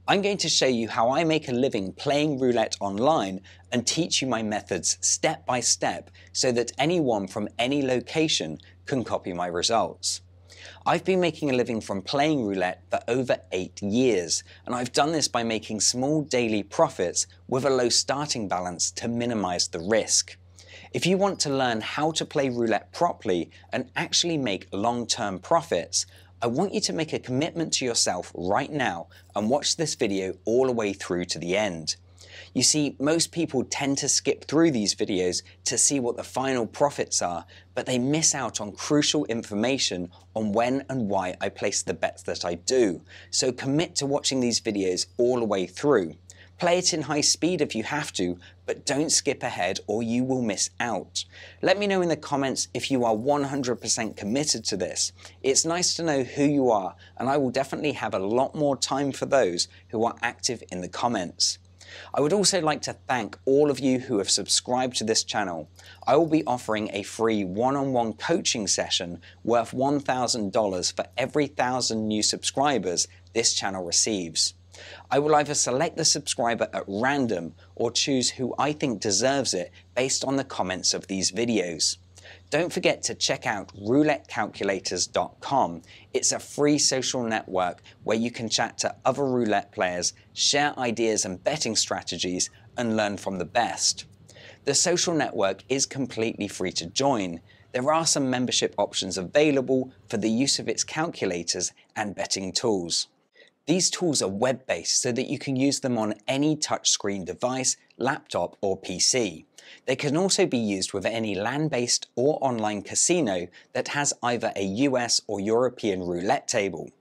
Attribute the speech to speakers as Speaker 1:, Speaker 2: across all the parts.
Speaker 1: I'm going to show you how I make a living playing roulette online and teach you my methods step by step so that anyone from any location can copy my results. I've been making a living from playing roulette for over 8 years, and I've done this by making small daily profits with a low starting balance to minimize the risk. If you want to learn how to play roulette properly and actually make long-term profits, I want you to make a commitment to yourself right now and watch this video all the way through to the end. You see, most people tend to skip through these videos to see what the final profits are, but they miss out on crucial information on when and why I place the bets that I do. So commit to watching these videos all the way through. Play it in high speed if you have to, but don't skip ahead or you will miss out. Let me know in the comments if you are 100% committed to this. It's nice to know who you are, and I will definitely have a lot more time for those who are active in the comments. I would also like to thank all of you who have subscribed to this channel. I will be offering a free one-on-one coaching session worth $1,000 for every 1,000 new subscribers this channel receives. I will either select the subscriber at random or choose who I think deserves it based on the comments of these videos. Don't forget to check out roulettecalculators.com. It's a free social network where you can chat to other roulette players, share ideas and betting strategies, and learn from the best. The social network is completely free to join. There are some membership options available for the use of its calculators and betting tools. These tools are web-based so that you can use them on any touchscreen device, laptop or PC. They can also be used with any land-based or online casino that has either a US or European roulette table.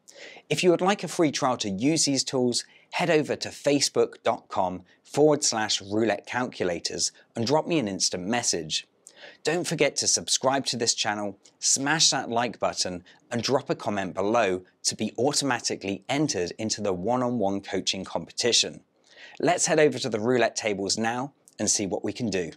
Speaker 1: If you would like a free trial to use these tools, head over to facebook.com/roulette calculators and drop me an instant message. Don't forget to subscribe to this channel, smash that like button, and drop a comment below to be automatically entered into the one-on-one coaching competition. Let's head over to the roulette tables now and see what we can do.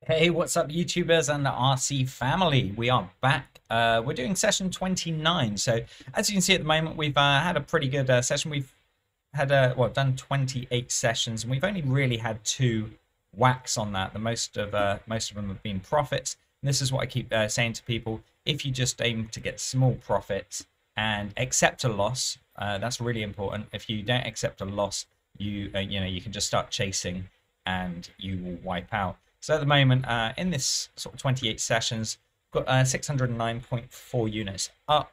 Speaker 2: Hey, what's up YouTubers and the RC family? We are back. We're doing session 29. So as you can see at the moment, we've had a pretty good session. We've had done 28 sessions, and we've only really had 2 whacks on that. The most of them have been profits. And this is what I keep saying to people: if you just aim to get small profits and accept a loss, that's really important. If you don't accept a loss, you can just start chasing and you will wipe out. So at the moment, in this sort of 28 sessions, got 609.4 units up,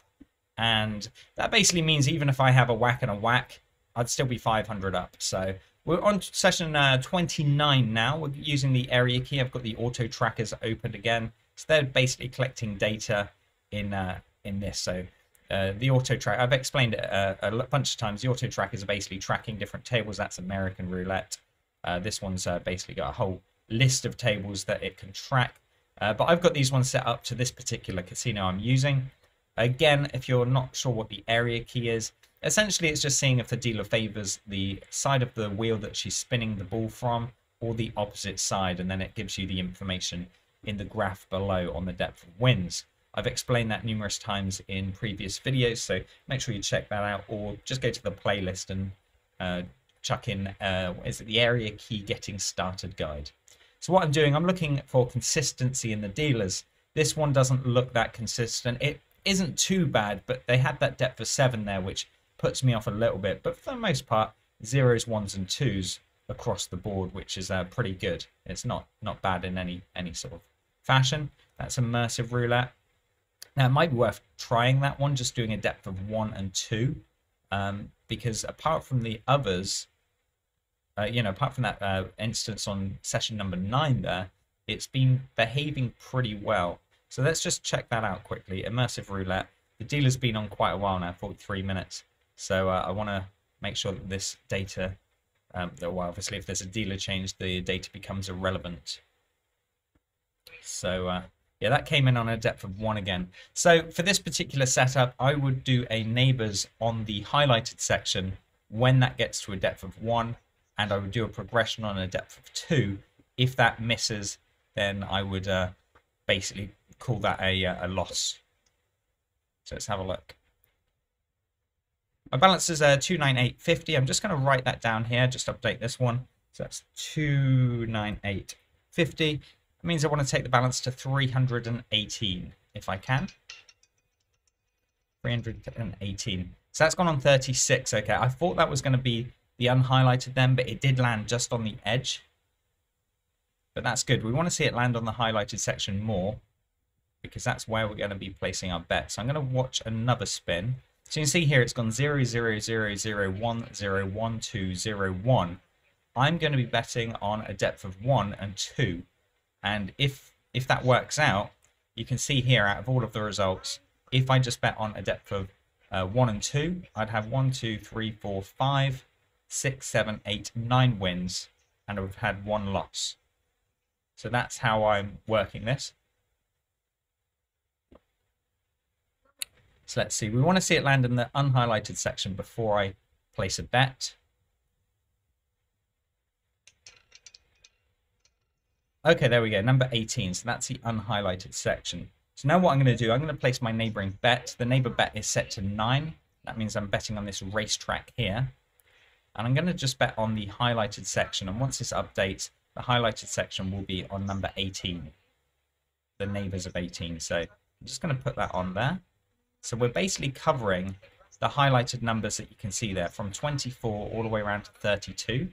Speaker 2: and that basically means even if I have a whack and a whack, I'd still be 500 up. So we're on session 29 now. We're using the area key. I've got the auto trackers opened again. So they're basically collecting data in this. So the auto track, I've explained it a bunch of times. The auto trackers are basically tracking different tables. That's American roulette. This one's basically got a whole list of tables that it can track. But I've got these ones set up to this particular casino I'm using. Again, if you're not sure what the area key is, essentially it's just seeing if the dealer favors the side of the wheel that she's spinning the ball from or the opposite side, and then it gives you the information in the graph below on the depth of wins. I've explained that numerous times in previous videos, so make sure you check that out, or just go to the playlist and chuck in is it the area key getting started guide. So what I'm doing, I'm looking for consistency in the dealers. This one doesn't look that consistent. It isn't too bad, but they had that depth of 7 there, which puts me off a little bit. But for the most part, 0s, 1s and 2s across the board, which is pretty good. It's not bad in any sort of fashion. That's immersive roulette. Now it might be worth trying that one, just doing a depth of 1 and 2, because apart from the others, apart from that instance on session number 9 there, it's been behaving pretty well. So let's just check that out quickly. Immersive roulette. The dealer's been on quite a while now, 43 minutes. So I want to make sure that this data, well, obviously if there's a dealer change, the data becomes irrelevant. So yeah, that came in on a depth of 1 again. So for this particular setup, I would do a neighbors on the highlighted section when that gets to a depth of 1, and I would do a progression on a depth of 2. If that misses, then I would basically call that a loss. So let's have a look. My balance is 298.50. I'm just going to write that down here, just update this one. So that's 298.50. That means I want to take the balance to 318 if I can. 318. So that's gone on 36. Okay, I thought that was going to be the unhighlighted then, but it did land just on the edge. But that's good. We want to see it land on the highlighted section more, because that's where we're going to be placing our bet. So I'm going to watch another spin. So you can see here it's gone 0, 0, 0, 0, 1, 0, 1, 2, 0, 1. I'm going to be betting on a depth of 1 and 2. And if that works out, you can see here out of all of the results, if I just bet on a depth of 1 and 2, I'd have 1, 2, 3, 4, 5, 6, 7, 8, 9 wins, and I would have had 1 loss. So that's how I'm working this. So let's see, we want to see it land in the unhighlighted section before I place a bet. Okay, there we go, number 18. So that's the unhighlighted section. So now what I'm going to do, I'm going to place my neighboring bet. The neighbor bet is set to 9. That means I'm betting on this racetrack here. And I'm going to just bet on the highlighted section. And once this updates, the highlighted section will be on number 18. The neighbors of 18. So I'm just going to put that on there. So we're basically covering the highlighted numbers that you can see there from 24 all the way around to 32.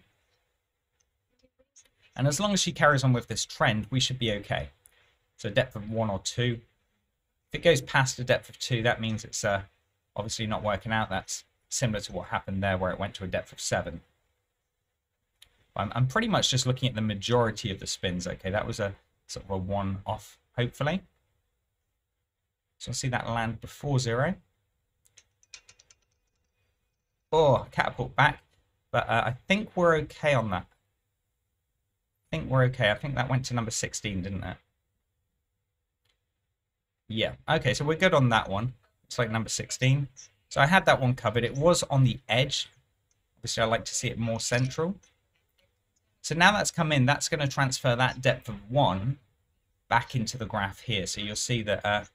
Speaker 2: And as long as she carries on with this trend, we should be okay. So depth of 1 or 2. If it goes past a depth of 2, that means it's obviously not working out. That's similar to what happened there where it went to a depth of 7. I'm pretty much just looking at the majority of the spins. Okay, that was a sort of a 1 off, hopefully. So I'll see that land before 0. Oh, catapult back. But I think we're okay on that. I think we're okay. I think that went to number 16, didn't it? Yeah. Okay, so we're good on that one. It's like number 16. So I had that one covered. It was on the edge. Obviously, I like to see it more central. So now that's come in, that's going to transfer that depth of 1 back into the graph here. So you'll see that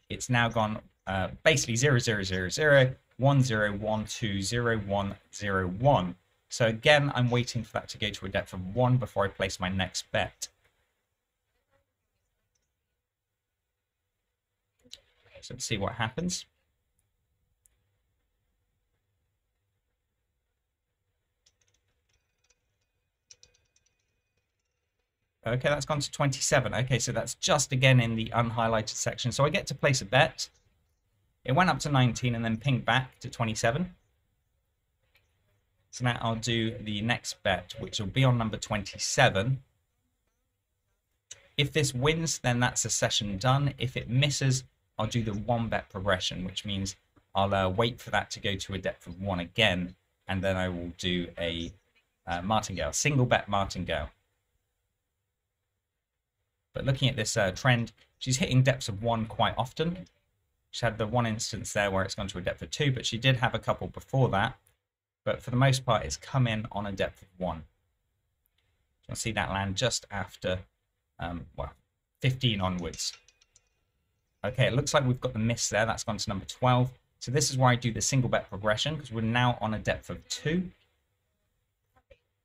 Speaker 2: it's now gone basically 0, 0, 0, 0, 1, 0, 1, 2, 0, 1, 0, 1. So again, I'm waiting for that to go to a depth of 1 before I place my next bet. So let's see what happens. Okay, that's gone to 27. Okay, so that's just again in the unhighlighted section. So I get to place a bet. It went up to 19 and then pinged back to 27. So now I'll do the next bet, which will be on number 27. If this wins, then that's a session done. If it misses, I'll do the 1 bet progression, which means I'll wait for that to go to a depth of 1 again, and then I will do a martingale, single bet martingale. But looking at this trend, she's hitting depths of 1 quite often. She had the one instance there where it's gone to a depth of 2, but she did have a couple before that. But for the most part, it's come in on a depth of 1. You'll see that land just after, well, 15 onwards. Okay, it looks like we've got the miss there. That's gone to number 12. So this is where I do the single bet progression, because we're now on a depth of 2.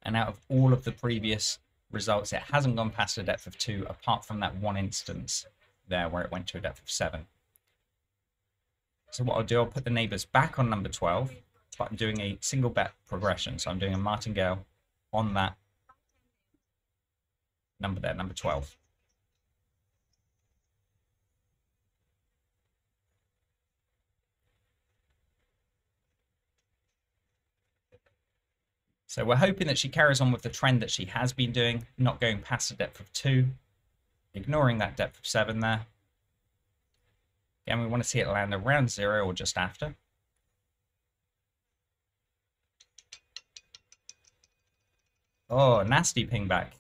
Speaker 2: And out of all of the previous results, it hasn't gone past a depth of 2, apart from that one instance there where it went to a depth of 7. So what I'll do, I'll put the neighbors back on number 12, but I'm doing a single bet progression. So I'm doing a martingale on that number there, number 12. So we're hoping that she carries on with the trend that she has been doing, not going past a depth of 2, ignoring that depth of 7 there. Again, we want to see it land around 0 or just after. Oh, nasty ping back.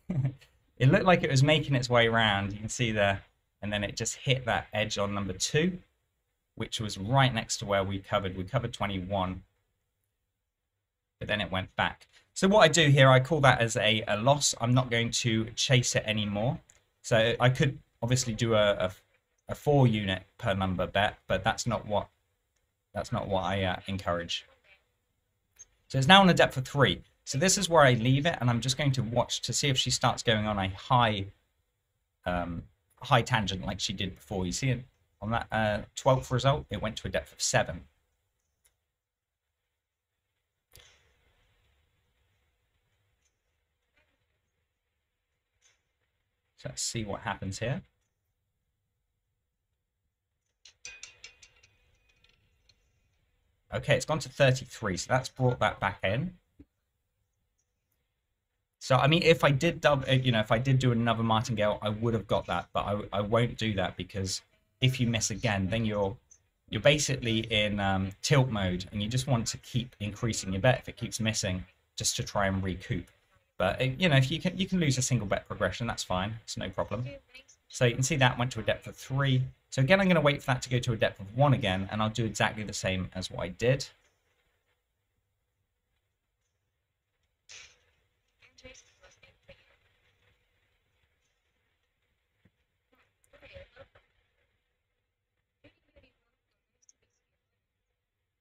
Speaker 2: It looked like it was making its way around, you can see there, and then it just hit that edge on number 2, which was right next to where we covered. We covered 21, but then it went back. So what I do here, I call that as a loss. I'm not going to chase it anymore. So I could obviously do a 4 unit per number bet, but that's not what That's not what I encourage. So it's now on a depth of 3. So this is where I leave it, and I'm just going to watch to see if she starts going on a high tangent like she did before. You see it on that 12th result, it went to a depth of 7. So let's see what happens here. Okay, it's gone to 33, so that's brought that back in. So, I mean, if I did if I did do another martingale, I would have got that, but I won't do that, because if you miss again, then you're basically in tilt mode, and you just want to keep increasing your bet if it keeps missing, just to try and recoup. But if you can lose a single bet progression, that's fine. It's no problem. So you can see that went to a depth of 3. So again, I'm going to wait for that to go to a depth of 1 again, and I'll do exactly the same as what I did.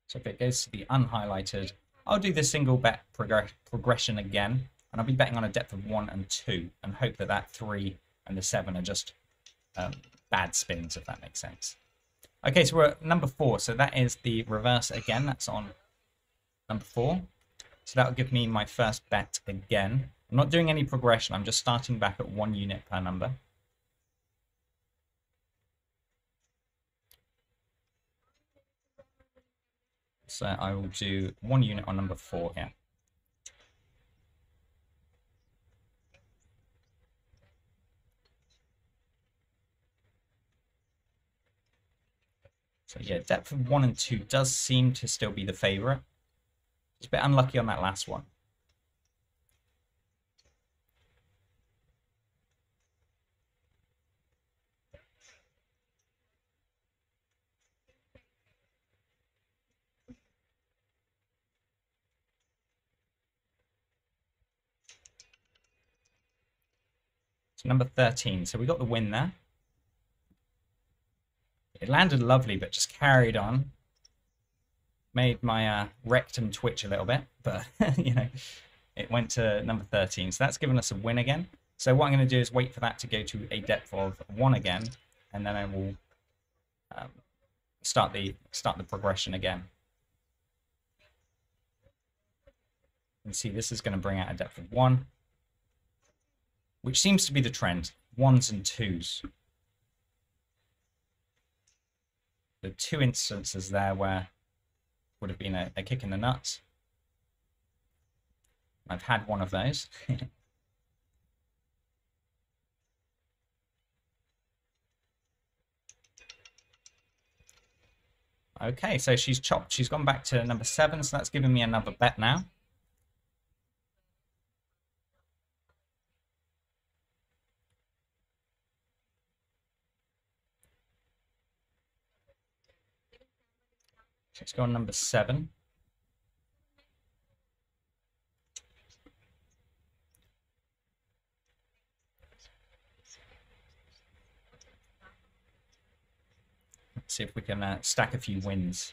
Speaker 2: So if it goes to the unhighlighted, I'll do the single bet progression again, and I'll be betting on a depth of 1 and 2, and hope that that 3 and the 7 are just bad spins, if that makes sense. Okay, so we're at number 4, so that is the reverse again. That's on number 4. So that'll give me my first bet again. I'm not doing any progression, I'm just starting back at 1 unit per number. So I will do 1 unit on number 4 here. So yeah, depth of 1 and 2 does seem to still be the favorite. It's a bit unlucky on that last one. So number 13. So we got the win there. It landed lovely, but just carried on. Made my rectum twitch a little bit, but it went to number 13. So that's given us a win again. So what I'm going to do is wait for that to go to a depth of 1 again, and then I will start the progression again. And see, this is going to bring out a depth of 1, which seems to be the trend. 1s and 2s. The 2 instances there where would have been a kick in the nuts. I've had one of those. Okay, so she's chopped. She's gone back to number 7, so that's giving me another bet now. So let's go on number 7. Let's see if we can stack a few wins.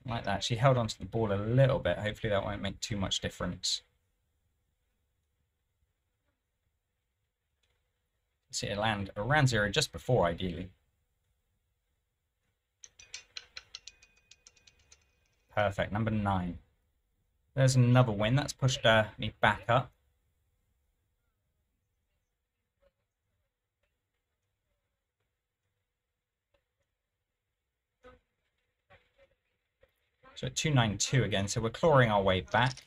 Speaker 2: Like that. She held onto the ball a little bit. Hopefully that won't make too much difference. See it land around 0 just before, ideally. Perfect. Number 9. There's another win. That's pushed me back up. So 292 again. So we're clawing our way back.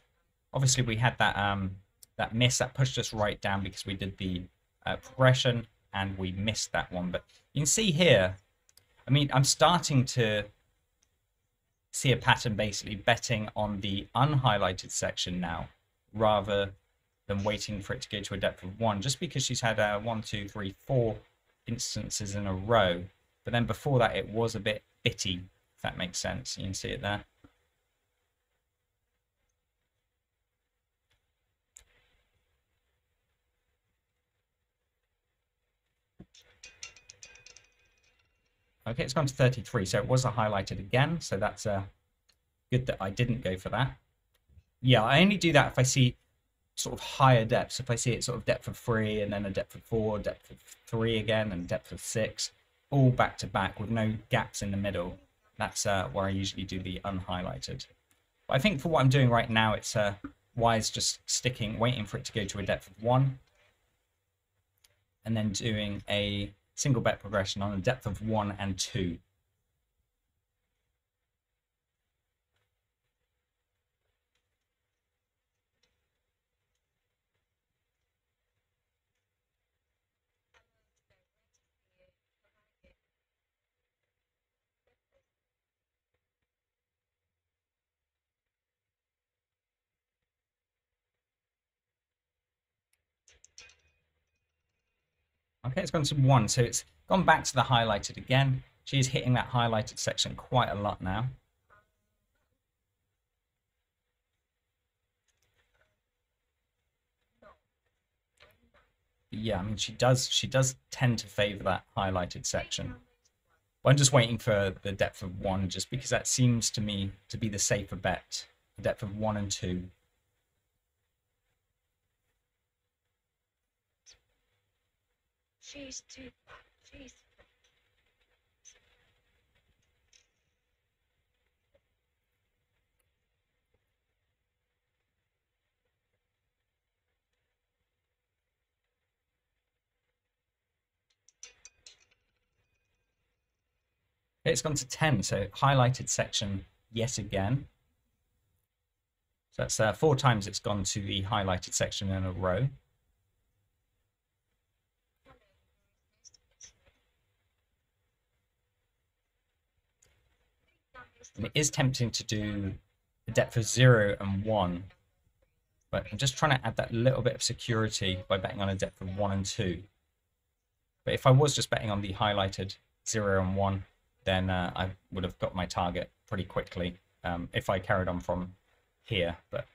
Speaker 2: Obviously, we had that miss that pushed us right down because we did the progression and we missed that one. But you can see here, I mean, I'm starting to see a pattern basically betting on the unhighlighted section now rather than waiting for it to go to a depth of 1, just because she's had 1, 2, 3, 4 instances in a row. But then before that, it was a bit bitty, if that makes sense. You can see it there. Okay, it's gone to 33, so it was a highlighted again, so that's good that I didn't go for that. Yeah, I only do that if I see sort of higher depths. If I see it sort of depth of 3 and then a depth of 4, depth of 3 again, and depth of 6, all back to back with no gaps in the middle, that's where I usually do the unhighlighted. But I think for what I'm doing right now, it's wise just waiting for it to go to a depth of 1, and then doing a single bet progression on a depth of 1 and 2. Okay, it's gone to 1, so it's gone back to the highlighted again. She's hitting that highlighted section quite a lot now. But yeah, I mean, she does tend to favor that highlighted section. But I'm just waiting for the depth of 1, just because that seems to me to be the safer bet. The depth of 1 and 2.
Speaker 3: She's too. She's.
Speaker 2: It's gone to 10, so highlighted section yet again. So that's 4 times it's gone to the highlighted section in a row. And it is tempting to do a depth of 0 and 1, but I'm just trying to add that little bit of security by betting on a depth of 1 and 2. But if I was just betting on the highlighted 0 and 1, then I would have got my target pretty quickly if I carried on from here. But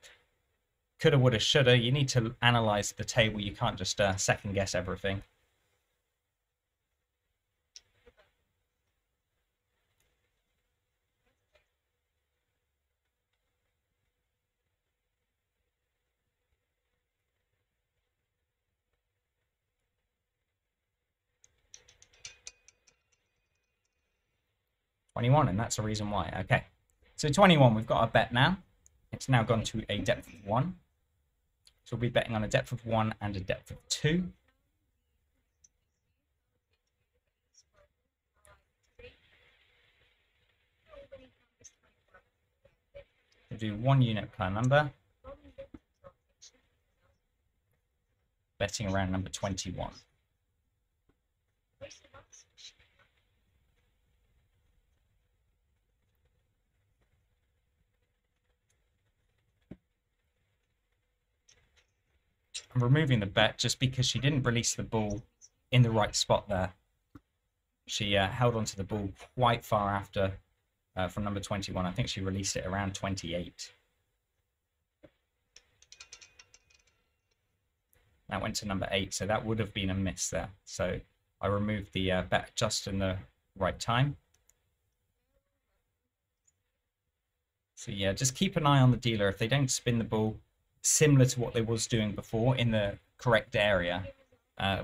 Speaker 2: coulda, woulda, shoulda. You need to analyze the table. You can't just second guess everything. $21, and that's the reason why. Okay, so 21, we've got our bet now. It's now gone to a depth of 1. So we'll be betting on a depth of 1 and a depth of 2. We'll do 1 unit per number. Betting around number 21. I'm removing the bet just because she didn't release the ball in the right spot there. She held onto the ball quite far after from number 21. I think she released it around 28. That went to number 8, so that would have been a miss there. So I removed the bet just in the right time. So yeah, just keep an eye on the dealer. If they don't spin the ball similar to what they was doing before in the correct area.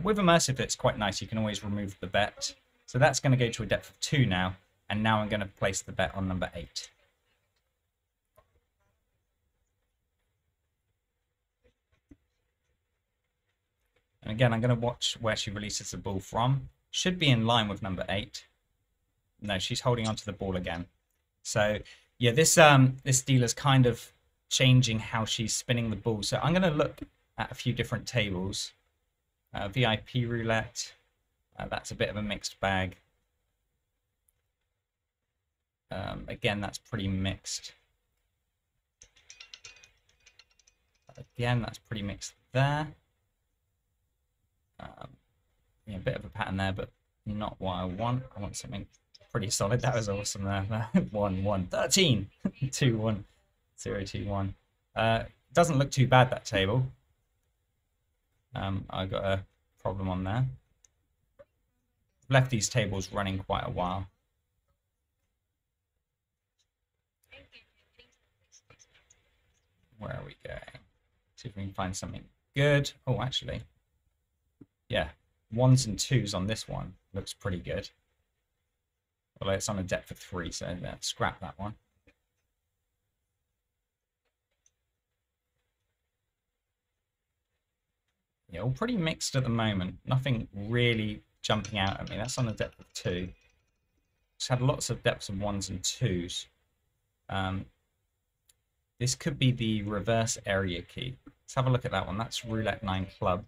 Speaker 2: With immersive, it's quite nice. You can always remove the bet. So that's going to go to a depth of 2 now. And now I'm going to place the bet on number 8. And again, I'm going to watch where she releases the ball from. Should be in line with number 8. No, she's holding onto the ball again. So yeah, this dealer's kind of changing how she's spinning the ball. So I'm going to look at a few different tables. VIP roulette, that's a bit of a mixed bag. Again, that's pretty mixed. Again, that's pretty mixed there. Yeah, a bit of a pattern there, but not what I want. I want something pretty solid. That was awesome there. 1, 1, 13, 2, 1. 0, 2, 1. Doesn't look too bad, that table. I got a problem on there. Left these tables running quite a while. Where are we going? See if we can find something good. Oh, actually, yeah, 1s and 2s on this one looks pretty good. Although it's on a depth of 3, so scrap that one. Yeah, all pretty mixed at the moment. Nothing really jumping out at me. That's on a depth of 2. Just had lots of depths of 1s and 2s. This could be the reverse area key. Let's have a look at that one. That's Roulette 9 Club.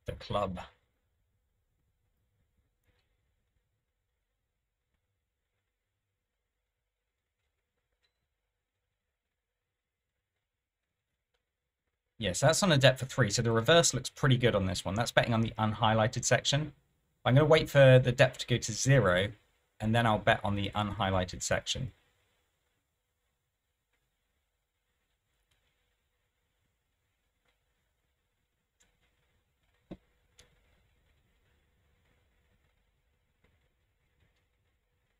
Speaker 2: The club. Yes, that's on a depth of 3. So the reverse looks pretty good on this one. That's betting on the unhighlighted section. I'm going to wait for the depth to go to 0, and then I'll bet on the unhighlighted section.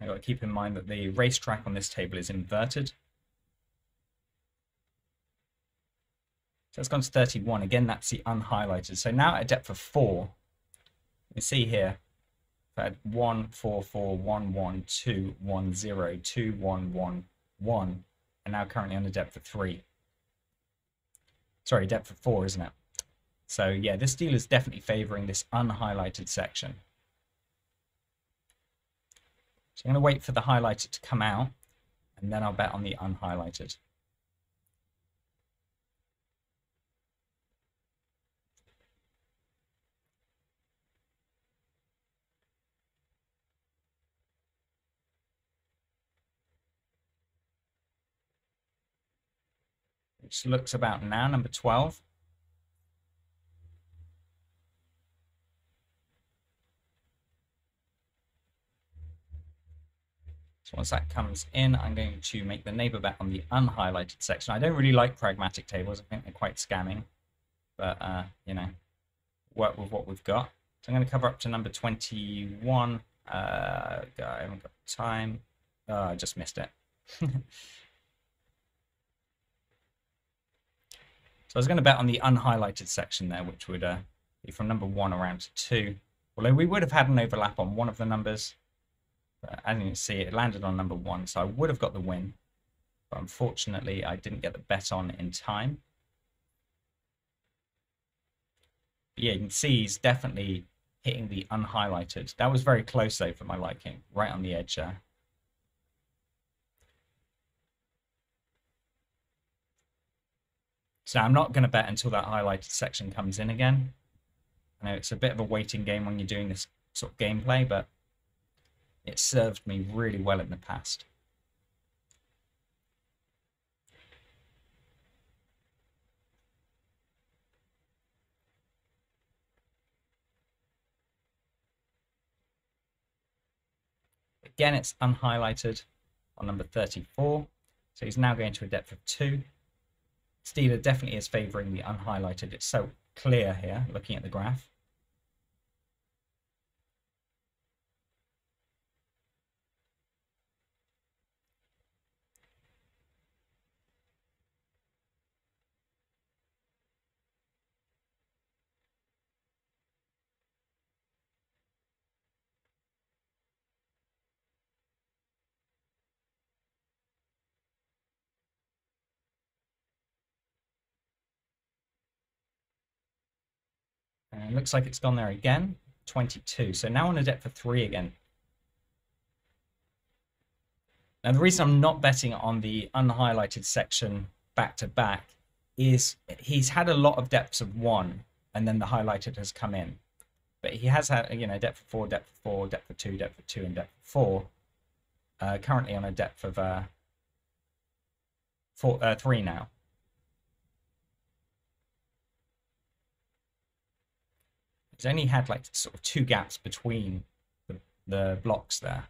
Speaker 2: I've got to keep in mind that the racetrack on this table is inverted. So it's gone to 31. Again, that's the unhighlighted. So now at a depth of 4, you see here, I've had 1, 4, 4, 1, 1, 2, 1, 0, 2, 1, 1, 1, and now currently on a depth of 3. Sorry, depth of 4, isn't it? So yeah, this deal is definitely favoring this unhighlighted section. So I'm going to wait for the highlighted to come out, and then I'll bet on the unhighlighted. Which looks about now, number 12. So once that comes in, I'm going to make the neighbor bet on the unhighlighted section. I don't really like pragmatic tables. I think they're quite scamming. But, you know, work with what we've got. So I'm going to cover up to number 21. I haven't got time. Oh, I just missed it. So I was going to bet on the unhighlighted section there, which would be from number 1 around to 2. Although we would have had an overlap on one of the numbers. But as you can see, it landed on number 1, so I would have got the win. But unfortunately, I didn't get the bet on in time. But yeah, you can see he's definitely hitting the unhighlighted. That was very close, though, for my liking. Right on the edge there. So I'm not going to bet until that highlighted section comes in again. I know it's a bit of a waiting game when you're doing this sort of gameplay, but it served me really well in the past. Again, it's unhighlighted on number 34. So he's now going to a depth of 2. Steeler definitely is favouring the unhighlighted. It's so clear here, looking at the graph. And it looks like it's gone there again, 22. So now on a depth of 3 again. Now the reason I'm not betting on the unhighlighted section back to back is he's had a lot of depths of 1 and then the highlighted has come in. But he has had, you know, depth of 4, depth of 4, depth of 2, depth of 2, and depth of 4. Currently on a depth of 3 now. He's only had like sort of 2 gaps between the blocks there.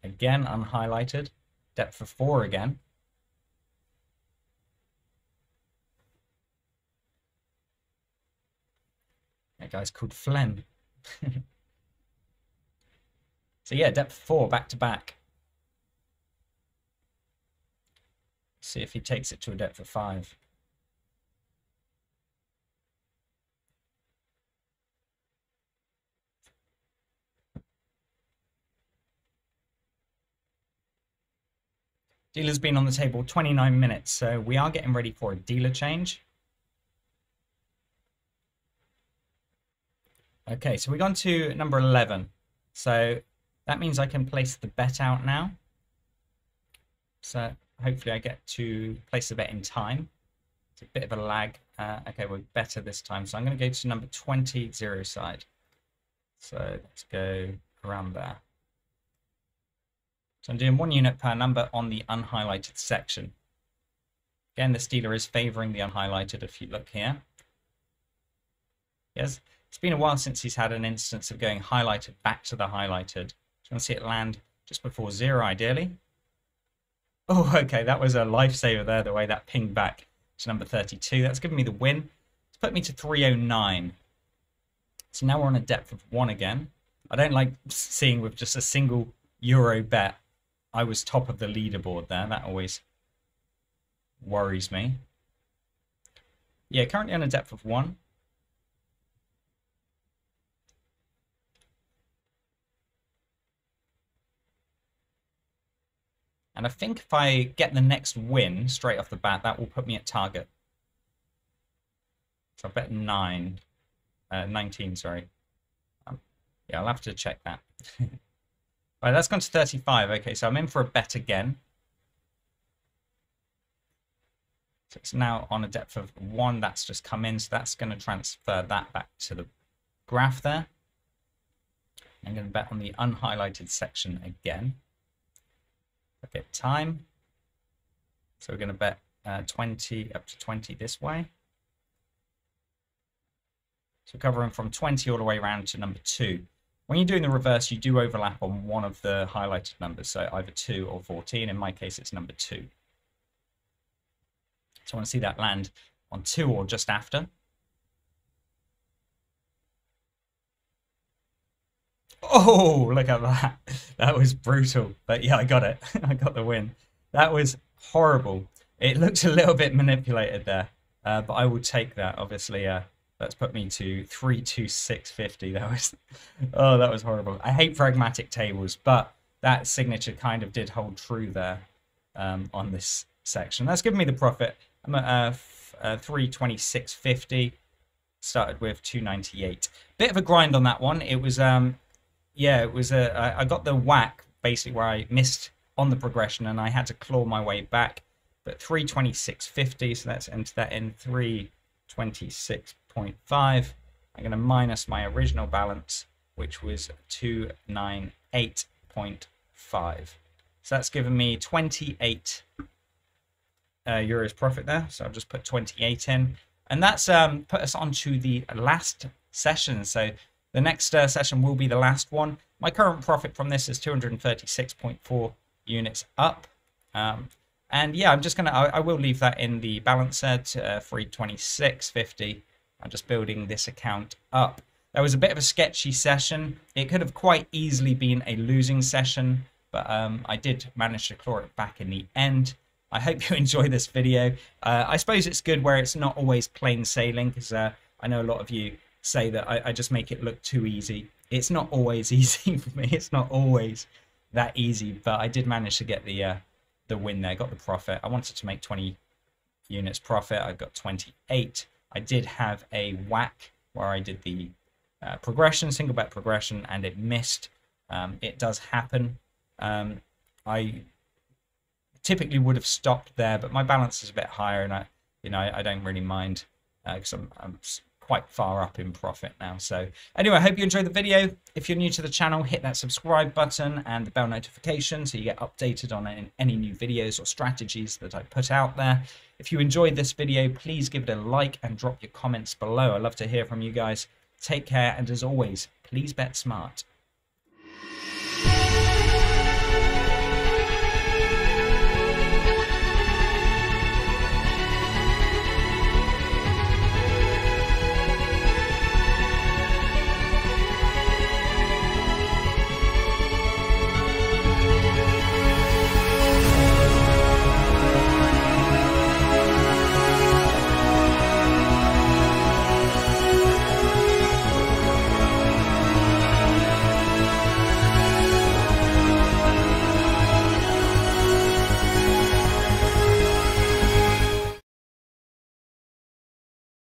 Speaker 2: Again, unhighlighted. Depth of 4 again. That guy's called Phlegm. So yeah, depth 4 back to back. See if he takes it to a depth of 5. Dealer's been on the table 29 minutes, so we are getting ready for a dealer change. Okay, so we've gone to number 11. So that means I can place the bet out now. So hopefully I get to place the bet in time. It's a bit of a lag. Okay, we're better this time. So I'm going to go to number 20, 0 side. So let's go around there. So I'm doing 1 unit per number on the unhighlighted section. Again, this dealer is favoring the unhighlighted if you look here. Yes, it's been a while since he's had an instance of going highlighted back to the highlighted. So I want to see it land just before 0 ideally. Oh, okay, that was a lifesaver there, the way that pinged back to number 32. That's given me the win. It's put me to 309. So now we're on a depth of 1 again. I don't like seeing with just a single euro bet I was top of the leaderboard there. That always worries me. Yeah, currently on a depth of 1. And I think if I get the next win straight off the bat, that will put me at target. So I bet 19, sorry. Yeah, I'll have to check that. Right, that's gone to 35. Okay, so I'm in for a bet again. So it's now on a depth of 1. That's just come in, so that's going to transfer that back to the graph there. I'm going to bet on the unhighlighted section again. Okay, time. So we're going to bet 20 up to 20 this way. So covering from 20 all the way around to number 2. When you're doing the reverse, you do overlap on one of the highlighted numbers, so either 2 or 14. In my case, it's number 2. So I want to see that land on 2 or just after. Oh, look at that. That was brutal. But yeah, I got it. I got the win. That was horrible. It looks a little bit manipulated there, but I will take that, obviously. That's put me to 32650. That was, oh, that was horrible. I hate pragmatic tables, but that signature kind of did hold true there on this section. That's given me the profit. I'm at 32650. Started with 298. Bit of a grind on that one. It was, yeah, it was I got the whack basically where I missed on the progression and I had to claw my way back. But 32650, so let's enter that in 326.5. I'm going to minus my original balance, which was 298.5. So that's given me 28 euros profit there. So I'll just put 28 in. And that's put us onto the last session. So the next session will be the last one. My current profit from this is 236.4 units up. And yeah, I'm just going to, I will leave that in the balancer at 326.50. I'm just building this account up. That was a bit of a sketchy session. It could have quite easily been a losing session, but I did manage to claw it back in the end. I hope you enjoy this video. I suppose it's good where it's not always plain sailing, because I know a lot of you say that I just make it look too easy. It's not always easy for me. It's not always that easy, but I did manage to get the win there, got the profit. I wanted to make 20 units profit. I got 28. I did have a whack where I did the progression, single bet progression, and it missed. It does happen. I typically would have stopped there, but my balance is a bit higher, and I don't really mind because I'm quite far up in profit now. So anyway, I hope you enjoyed the video. If you're new to the channel, hit that subscribe button and the bell notification so you get updated on any new videos or strategies that I put out there. If you enjoyed this video, please give it a like and drop your comments below. I'd love to hear from you guys. Take care, and as always, please bet smart.